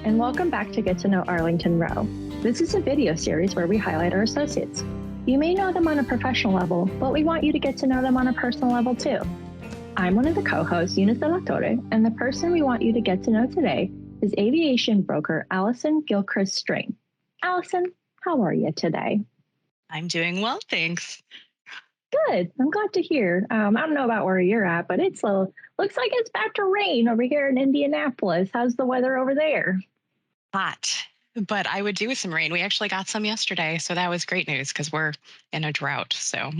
and welcome back to Get to Know Arlington Row. This is a video series where we highlight our associates. You may know them on a professional level, but we want you to get to know them on a personal level too. I'm one of the co-hosts, Eunice De La Torre, and the person we want you to get to know today is Aviation Broker Allison Gilchrist-Strain. Allison, how are you today? I'm doing well, thanks. Good. I'm glad to hear. I don't know about where you're at, but looks like it's back to rain over here in Indianapolis. How's the weather over there? Hot, but I would do with some rain. We actually got some yesterday, so that was great news because we're in a drought. So,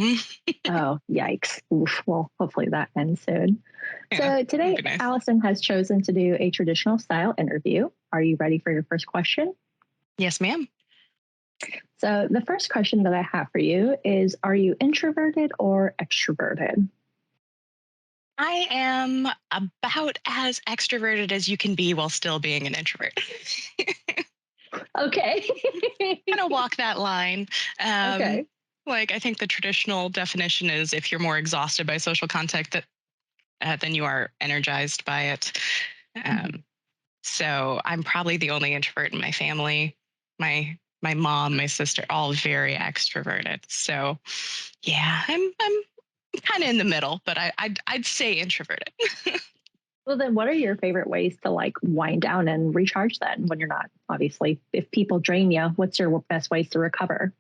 Oh, yikes. Oof. Well, hopefully that ends soon. yeah, So today, nice. Allison has chosen to do a traditional style interview. Are you ready for your first question? Yes, ma'am. So the first question that I have for you is, are you introverted or extroverted? I am about as extroverted as you can be while still being an introvert. Okay. Kind of walk that line. Okay. Like I think the traditional definition is if you're more exhausted by social contact than you are energized by it. So I'm probably the only introvert in my family. My mom, my sister, all very extroverted. So yeah, I'm kind of in the middle, but I'd say introverted. Well, then what are your favorite ways to wind down and recharge then when you're not, obviously, if people drain you, what's your best ways to recover?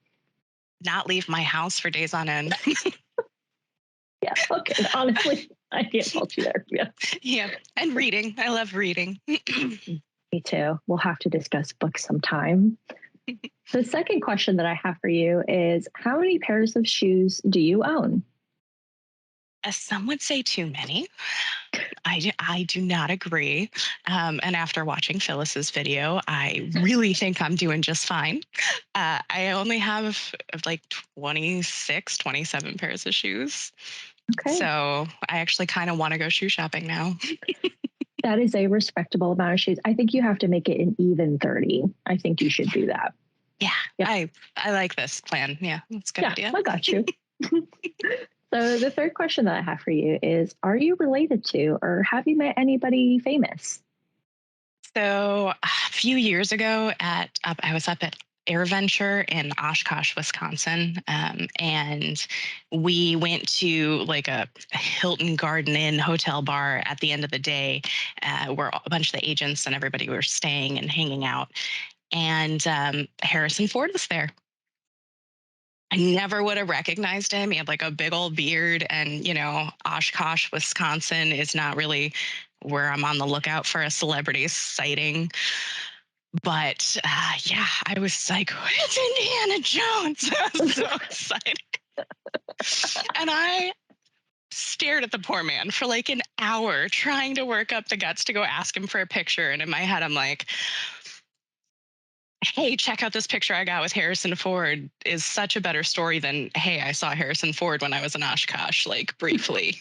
Not leave my house for days on end. Yeah. Okay. Honestly, I can't fault you there. Yeah. Yeah. And reading. I love reading. Me too. We'll have to discuss books sometime. The second question that I have for you is, how many pairs of shoes do you own? As some would say too many. I do not agree. And after watching Phyllis's video, I really think I'm doing just fine. I only have like 26, 27 pairs of shoes. Okay. So I actually kind of want to go shoe shopping now. That is a respectable amount of shoes. I think you have to make it an even 30. I think you should do that. Yeah. Yeah. I like this plan. Yeah, that's a good idea. I got you. So the third question that I have for you is, are you related to or have you met anybody famous? So a few years ago I was up at AirVenture in Oshkosh, Wisconsin, and we went to like a Hilton Garden Inn hotel bar at the end of the day, where a bunch of the agents and everybody were staying and hanging out, and Harrison Ford was there. I never would have recognized him. He had like a big old beard, and Oshkosh, Wisconsin is not really where I'm on the lookout for a celebrity sighting. But yeah, I was like, it's Indiana Jones. I was so excited. And I stared at the poor man for like an hour trying to work up the guts to go ask him for a picture. And in my head, I'm like, hey, check out this picture I got with Harrison Ford is such a better story than, hey, I saw Harrison Ford when I was in Oshkosh, like briefly,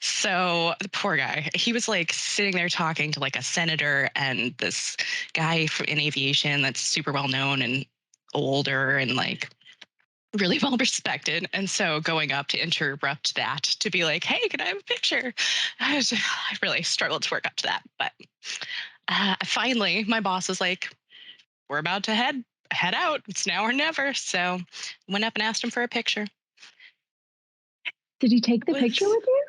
So the poor guy, he was like sitting there talking to like a senator and this guy in aviation that's super well known and older and like really well respected. And so going up to interrupt that to be like, hey, can I have a picture? I really struggled to work up to that. But finally, my boss was like, we're about to head out. It's now or never. So went up and asked him for a picture. Did he take the picture with you?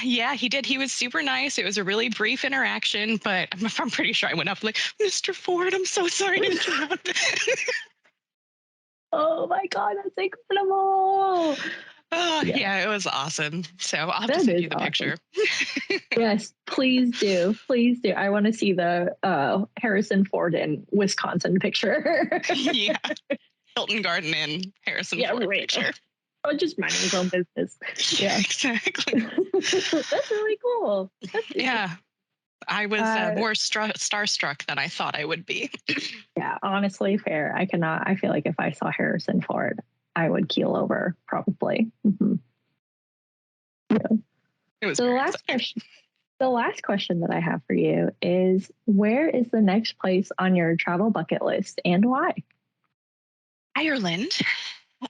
Yeah, he did. He was super nice. It was a really brief interaction, but I'm pretty sure I went up like, Mr. Ford, I'm so sorry to interrupt. Oh my God, that's incredible. Oh, yeah, it was awesome. So I'll have to That send is you the awesome. picture. Yes, please do. Please do. I want to see the Harrison Ford in Wisconsin picture. Yeah. Hilton Garden Inn, Harrison Ford picture. Oh, just minding his own business. Yeah, exactly. That's really cool. Yeah. I was more starstruck than I thought I would be. Yeah, honestly, fair. I feel like if I saw Harrison Ford, I would keel over probably. Mm-hmm. Yeah. It was so the last question that I have for you is, where is the next place on your travel bucket list and why? Ireland.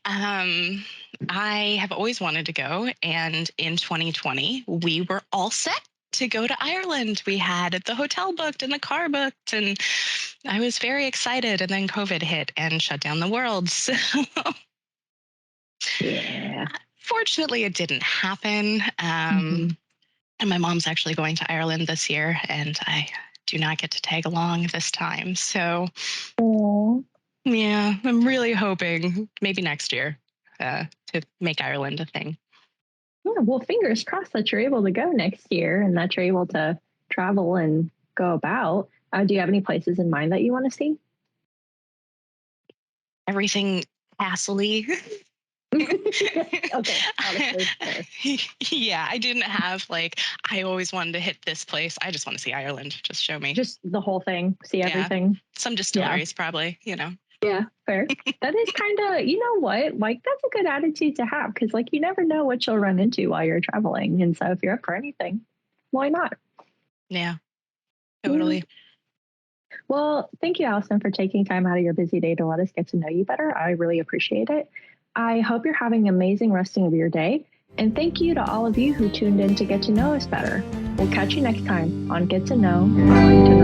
I have always wanted to go, and in 2020, we were all set to go to Ireland. We had the hotel booked and the car booked, and I was very excited. And then COVID hit and shut down the world. So Yeah. fortunately, it didn't happen. Mhm. And my mom's actually going to Ireland this year, and I do not get to tag along this time. So, Aw. yeah, I'm really hoping maybe next year to make Ireland a thing. Yeah, well, fingers crossed that you're able to go next year and that you're able to travel and go about. Do you have any places in mind that you want to see? Everything hassly. Okay, honestly, fair. Yeah, I didn't have like, I always wanted to hit this place. I just want to see Ireland. Just show me. Just the whole thing, see Yeah. everything. Some Yeah, distilleries, probably, you know. yeah, fair. That is kind of, you know what? Like, that's a good attitude to have because, like, you never know what you'll run into while you're traveling. And so, if you're up for anything, why not? Yeah, Yeah. totally. Well, thank you, Allison, for taking time out of your busy day to let us get to know you better. I really appreciate it. I hope you're having an amazing resting of your day. And thank you to all of you who tuned in to get to know us better. We'll catch you next time on Get to Know Arlington.